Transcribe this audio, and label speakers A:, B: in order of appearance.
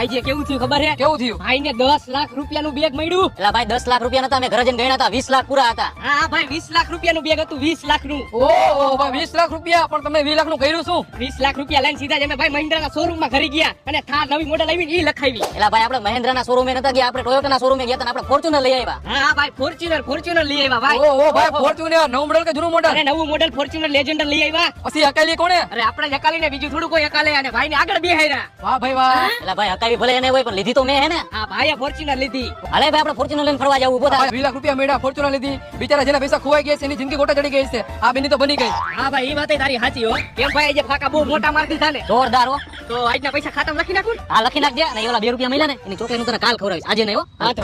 A: આજે કેવું થયું ખબર હે?
B: કેવું થયું?
A: ભાઈને 10 લાખ રૂપિયાનું બેગ મળ્યું.
C: એટલે ભાઈ 10 લાખ રૂપિયા નતા, અમે ઘરે જઈને ગણ્યા હતા, 20 લાખ પૂરા હતા.
A: હા ભાઈ 20 લાખ રૂપિયાનું બેગ હતું, 20 લાખનું.
B: ઓહો ભાઈ 20 લાખ રૂપિયા, પણ તમે 20 લાખ નું કર્યું શું?
A: 20 લાખ રૂપિયા લઈને સીધા જ અમે ભાઈ મહિન્દ્રાના શોરૂમમાં ઘરે ગયા અને થાર નવી મોડેલ આવીને ઈ લખાવી.
C: એટલે ભાઈ આપણે મહેન્દ્રના શોરૂમે નતા ગયા, આપણે ટોયોટાના શોરૂમે ગયા હતા, આપણે ફોર્ચ્યુનર લઈ આવ્યા.
A: હા ભાઈ ફોર્ચ્યુનર લઈ આવ્યા ભાઈ.
B: ઓહો ભાઈ ફોર્ચ્યુનર નવું મોડેલ કે જૂનું મોડેલ?
A: અરે નવું મોડેલ ફોર્ચ્યુનર લેજેન્ડર લઈ આવ્યા.
B: પછી અકાલી કોણે?
A: અરે આપણે જ અકાલીને બીજું થોડું કોઈ અકાલે અને ભાઈને આગળ બેહાડ્યા.
B: વાહ ભાઈ વાહ.
C: એટલે ભાઈ હકાવી ભલે એને હોય, પણ લીધી તો મેં હે ને.
A: હા ભાઈએ ફોર્ચ્યુનર લીધી.
C: હાલે ભાઈ આપણે ફોર્ચ્યુનર લઈને ફરવા જવું. બોલા
B: 20 લાખ રૂપિયા મેળા ફોર્ચ્યુનર લીધી. બિચારા જેના પૈસા ખોવાઈ ગયા છે એની જિંદગી ગોટા ચડી ગઈ છે. આ બેની તો બની ગઈ.
A: હા ભાઈ એ વાતે તારી સાચી હો. કેમ ભાઈ આજે ફાકા બહુ મોટા માર દીધા ને?
C: જોરદાર હો.
A: તો આજના પૈસા ખાતામાં લખી નાખું.
C: આ લખી નાખજે, અને એ ઓલા 2 રૂપિયા મળ્યા ને એની ચોકલેટ હું તને કાલ ખવડાવીશ, આજે નહીં હો.
A: હા તો